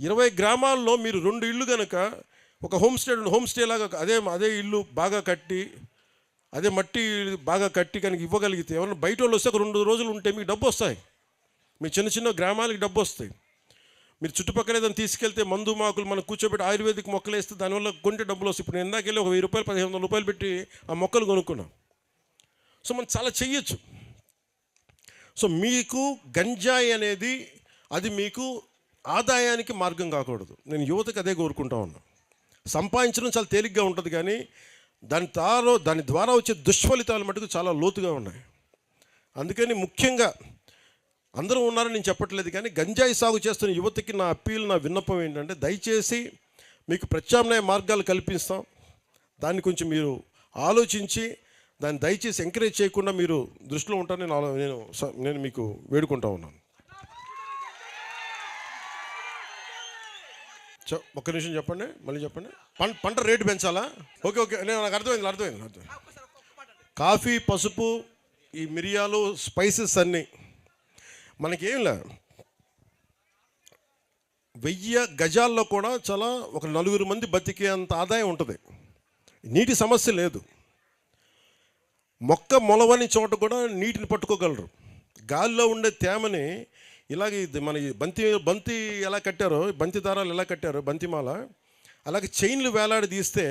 20 గ్రామాల్లో మీరు 2 ఇళ్ళు కనుక ఒక హోమ్ స్టే లాగా అదే ఇల్లు బాగా కట్టి, అదే మట్టి బాగా కట్టి కనుక ఇవ్వగలిగితే, ఎవరైనా బయట వాళ్ళు వస్తే ఒక 2 రోజులు ఉంటే మీకు డబ్బు వస్తాయి. మీ చిన్న చిన్న గ్రామాలకి డబ్బు వస్తాయి. మీరు చుట్టుపక్కల ఏదైనా తీసుకెళ్తే మందు మాకులు మనం కూర్చోబెట్టి ఆయుర్వేదిక్ మొక్కలు వేస్తే దానివల్ల కొంటే డబ్బులు వస్తాయి. ఇప్పుడు నేను ఇందాకెళ్ళి ఒక 1000 రూపాయలు 1500 రూపాయలు పెట్టి ఆ మొక్కలు కొనుక్కున్నాం. సో మనం చాలా చెయ్యొచ్చు. సో మీకు గంజాయి అనేది అది మీకు ఆదాయానికి మార్గం కాకూడదు. నేను యువతకు అదే కోరుకుంటా ఉన్నా. సంపాదించడం చాలా తేలిగ్గా ఉంటుంది, కానీ దాని ద్వారా వచ్చే దుష్ఫలితాలు మటుకు చాలా లోతుగా ఉన్నాయి. అందుకని ముఖ్యంగా అందరూ ఉన్నారని నేను చెప్పట్లేదు, కానీ గంజాయి సాగు చేస్తున్న యువతకి నా అప్పీల్, నా విన్నపం ఏంటంటే, దయచేసి మీకు ప్రత్యామ్నాయ మార్గాలు కల్పిస్తాం. దాన్ని కొంచెం మీరు ఆలోచించి దాన్ని దయచేసి ఎంకరేజ్ చేయకుండా మీరు దృష్టిలో ఉంటారని నేను మీకు వేడుకుంటా ఉన్నాను. ఒక్క నిమిషం చెప్పండి, మళ్ళీ చెప్పండి. పంట రేటు పెంచాలా? ఓకే, నాకు అర్థమైంది. కాఫీ, పసుపు, ఈ మిరియాలు, స్పైసెస్ అన్నీ మనకేం లే. 1000 గజాల్లో కూడా చాలా ఒక 4 మంది బతికే అంత ఆదాయం ఉంటుంది. నీటి సమస్య లేదు. మొక్క మొలవని చోట కూడా నీటిని పట్టుకోగలరు. గాలిలో ఉండే తేమని ఇలాగే మన బంతి ఎలా కట్టారో, బంతి దారాలు ఎలా కట్టారో, బంతిమాల అలాగే చైన్లు వేలాడి తీస్తే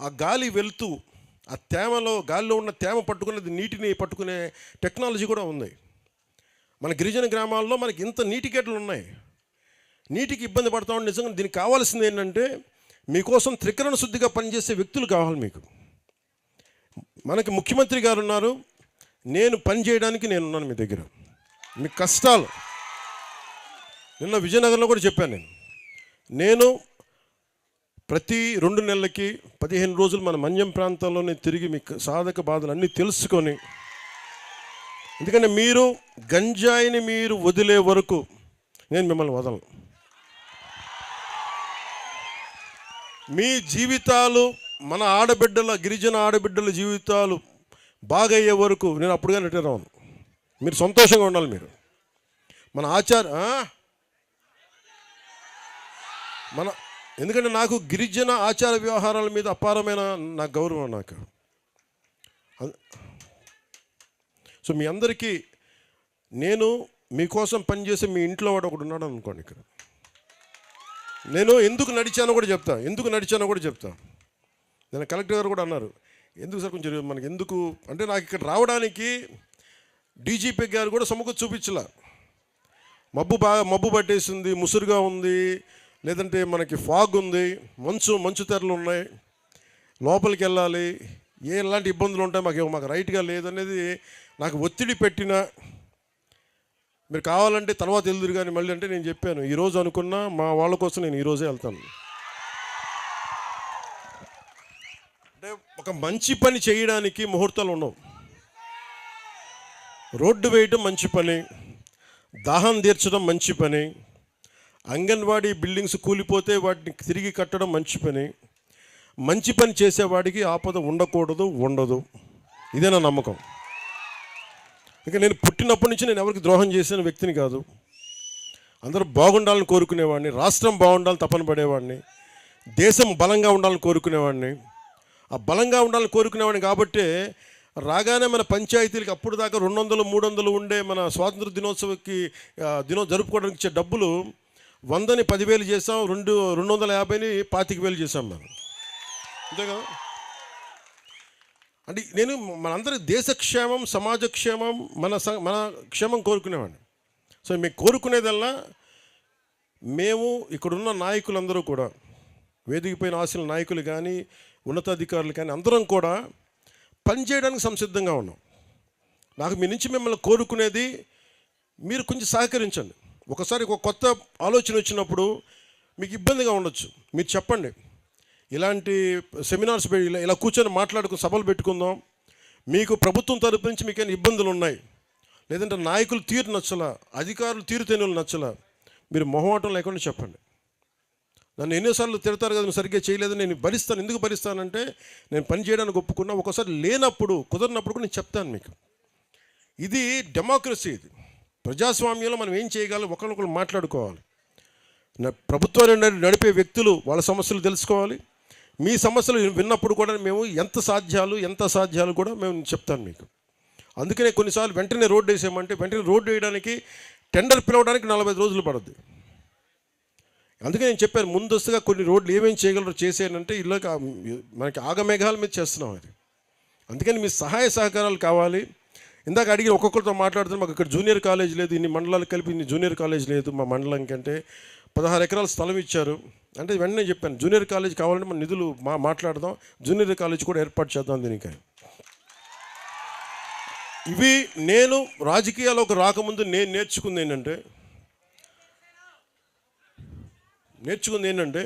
ఆ గాలి వెళ్తూ ఆ తేమలో, గాలిలో ఉన్న తేమ పట్టుకునేది నీటిని పట్టుకునే టెక్నాలజీ కూడా ఉంది. మన గిరిజన గ్రామాల్లో మనకి ఇంత నీటి గేట్లు ఉన్నాయి. నీటికి ఇబ్బంది పడతా ఉంటే నిజంగా దీనికి కావాల్సింది ఏంటంటే, మీకోసం త్రికరణ శుద్ధిగా పనిచేసే వ్యక్తులు కావాలి మీకు. మనకి ముఖ్యమంత్రి గారు ఉన్నారు, నేను పని చేయడానికి నేనున్నాను మీ దగ్గర. మీ కష్టాలు నిన్న విజయనగరంలో కూడా చెప్పాను. నేను ప్రతి 2 నెలలకి 15 రోజులు మన మన్యం ప్రాంతంలోనే తిరిగి మీకు సాధక బాధలు అన్నీ తెలుసుకొని, ఎందుకంటే మీరు గంజాయిని మీరు వదిలే వరకు నేను మిమ్మల్ని వదలను. మీ జీవితాలు, మన గిరిజన ఆడబిడ్డల జీవితాలు బాగయ్యే వరకు నేను అప్పుడుగా రిటైర్ అవ్వను. మీరు సంతోషంగా ఉండాలి. మీరు ఎందుకంటే నాకు గిరిజన ఆచార వ్యవహారాల మీద అపారమైన నాకు గౌరవం. నాకు సో మీ అందరికీ నేను మీకోసం పనిచేసే మీ ఇంట్లో వాడు ఒకడు ఉన్నాడు అనుకోండి. ఇక్కడ నేను ఎందుకు నడిచానో కూడా చెప్తా. నేను కలెక్టర్ గారు కూడా అన్నారు, ఎందుకు సార్ కొంచెం మనకి ఎందుకు అంటే, నాకు ఇక్కడ రావడానికి డీజీపీ గారు కూడా సముఖం చూపించలా. మబ్బు పట్టేసింది, ముసురుగా ఉంది, లేదంటే మనకి ఫాగ్ ఉంది, మంచు తెరలు ఉన్నాయి, లోపలికి వెళ్ళాలి, ఎలాంటి ఇబ్బందులు ఉంటాయి, మాకు రైట్గా లేదనేది నాకు ఒత్తిడి పెట్టినా, మీరు కావాలంటే తర్వాత వెళ్దురు కానీ మళ్ళీ అంటే నేను చెప్పాను, ఈరోజు అనుకున్నా మా వాళ్ళ కోసం నేను ఈరోజే వెళ్తాను. అంటే ఒక మంచి పని చేయడానికి ముహూర్తాలు ఉండవు. రోడ్డు వేయటం మంచి పని, దాహం తీర్చడం మంచి పని, అంగన్వాడీ బిల్డింగ్స్ కూలిపోతే వాటిని తిరిగి కట్టడం మంచి పని. మంచి పని చేసేవాడికి ఆపద ఉండదు. ఇదే నా నమ్మకం. ఇక నేను పుట్టినప్పటి నుంచి నేను ఎవరికి ద్రోహం చేసిన వ్యక్తిని కాదు. అందరూ బాగుండాలని కోరుకునేవాడిని, రాష్ట్రం బాగుండాలని తపన పడేవాడిని, దేశం బలంగా ఉండాలని కోరుకునేవాడిని. ఆ బలంగా ఉండాలని కోరుకునేవాడిని కాబట్టి రాగానే మన పంచాయతీలకి అప్పుడు దాకా 200-300 ఉండే మన స్వాతంత్ర దినోత్సవకి జరుపుకోవడానికి ఇచ్చే డబ్బులు 100ని 10,000 చేసాం, 250ని 25,000 చేసాం మనం. అంతే కదా. అంటే నేను మనందరి దేశక్షేమం, సమాజ క్షేమం, మన క్షేమం కోరుకునేవాడిని. సో మేము కోరుకునేదల్లా, మేము ఇక్కడున్న నాయకులందరూ కూడా, వేదిక పైన ఆశల నాయకులు కానీ, ఉన్నతాధికారులు కానీ, అందరం కూడా పనిచేయడానికి సంసిద్ధంగా ఉన్నాం. నాకు మీ నుంచి మిమ్మల్ని కోరుకునేది, మీరు కొంచెం సహకరించండి. ఒకసారి ఒక కొత్త ఆలోచన వచ్చినప్పుడు మీకు ఇబ్బందిగా ఉండొచ్చు, మీరు చెప్పండి. ఇలాంటి సెమినార్స్ ఇలా కూర్చొని మాట్లాడుకుని సభలు పెట్టుకుందాం. మీకు ప్రభుత్వం తరపు నుంచి మీకు ఏమైనా ఇబ్బందులు ఉన్నాయి, లేదంటే నాయకులు తీరు నచ్చలా, అధికారులు తీరుతెన్నులు నచ్చలా, మీరు మొహమాటం లేకుండా చెప్పండి. నన్ను ఎన్నోసార్లు తిడతారు కదా, నువ్వు సరిగ్గా చేయలేదు, నేను భరిస్తాను. ఎందుకు భరిస్తానంటే, నేను పని చేయడానికి ఒప్పుకున్నా, ఒకసారి లేనప్పుడు, కుదరినప్పుడు కూడా నేను చెప్తాను మీకు. ఇది డెమోక్రసీ, ఇది ప్రజాస్వామ్యంలో మనం ఏం చేయగలం, ఒకరినొకరు మాట్లాడుకోవాలి. ప్రభుత్వాన్ని నడిపే వ్యక్తులు వాళ్ళ సమస్యలు తెలుసుకోవాలి. మీ సమస్యలు విన్నప్పుడు కూడా మేము ఎంత అసాధ్యాలు కూడా మేము చెప్తాను మీకు. అందుకనే కొన్నిసార్లు వెంటనే రోడ్డు వేసామంటే వెంటనే రోడ్డు వేయడానికి టెండర్ పిలవడానికి 45 రోజులు పడుద్ది. అందుకే నేను చెప్పాను ముందస్తుగా కొన్ని రోడ్లు ఏమేమి చేయగలరో చేసేయాలంటే ఇలా మనకి ఆగమేఘాల మీద చేస్తున్నాం అది. అందుకని మీ సహాయ సహకారాలు కావాలి. ఇందాక అడిగి ఒక్కొక్కరితో మాట్లాడుతున్నాం. మాకు ఇక్కడ జూనియర్ కాలేజ్ లేదు, ఇన్ని మండలాలు కలిపి ఇన్ని జూనియర్ కాలేజ్ లేదు మా మండలం కంటే. 16 ఎకరాల స్థలం ఇచ్చారు అంటే వెంటనే చెప్పాను జూనియర్ కాలేజ్ కావాలంటే మన నిధులు మాట్లాడదాం, జూనియర్ కాలేజ్ కూడా ఏర్పాటు చేద్దాం దీనికి. ఇవి నేను రాజకీయాల్లోకి రాకముందు నేను నేర్చుకుంది ఏంటంటే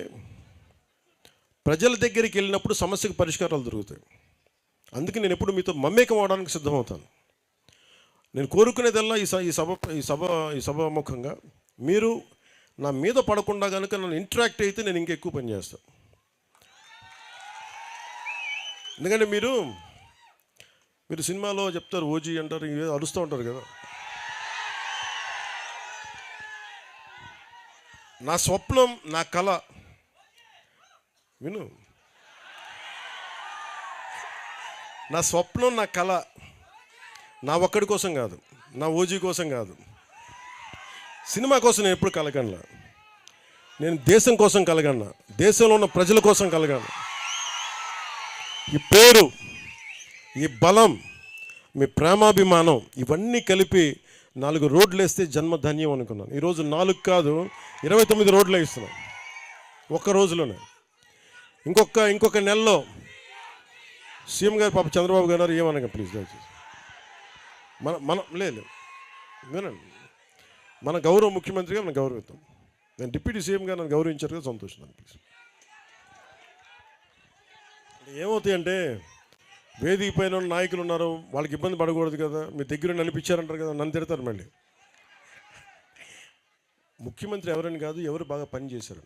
ప్రజల దగ్గరికి వెళ్ళినప్పుడు సమస్యకు పరిష్కారాలు దొరుకుతాయి. అందుకే నేను ఎప్పుడు మీతో మమేకం అవడానికి సిద్ధమవుతాను. నేను కోరుకునేదల్లా ఈ సభాముఖంగా మీరు నా మీద పడకుండా కనుక నన్ను ఇంటరాక్ట్ అయితే నేను ఇంకా ఎక్కువ పని చేస్తాను. ఎందుకంటే మీరు సినిమాలో చెప్తారు ఓజీ అంటారు, అరుస్తూ ఉంటారు కదా. నా స్వప్నం నా కళ విను, నా స్వప్నం నా కళ నా ఒక్కడి కోసం కాదు, నా ఓజీ కోసం కాదు, సినిమా కోసం నేను ఎప్పుడు కలగనలా. నేను దేశం కోసం కలగన్నా, దేశంలో ఉన్న ప్రజల కోసం కలగాను. ఈ పేరు, ఈ బలం, మీ ప్రేమాభిమానం ఇవన్నీ కలిపి 4 రోడ్లు వేస్తే జన్మధన్యం అనుకున్నాను. ఈరోజు 4 కాదు 29 రోడ్లు వేస్తున్నాను ఒక్క రోజులోనే. ఇంకొక నెలలో సీఎం గారు పాప చంద్రబాబు గారు ఏమనగా ప్లీజ్ దయచేసి మన లేదు వినండి, మన గౌరవ ముఖ్యమంత్రిగా మనం గౌరవిద్దాం. నేను డిప్యూటీ సీఎం గారు నన్ను గౌరవించారు కదా, సంతోషం ప్లీజ్. ఏమవుతాయంటే వేదిక పైన నాయకులు ఉన్నారు, వాళ్ళకి ఇబ్బంది పడకూడదు కదా, మీ దగ్గర నడిపించారంటారు కదా, నన్ను తిడతారు మళ్ళీ. ముఖ్యమంత్రి ఎవరని కాదు, ఎవరు బాగా పనిచేశారు.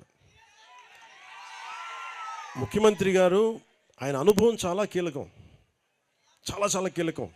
ముఖ్యమంత్రి గారు ఆయన అనుభవం చాలా కీలకం, చాలా కీలకం.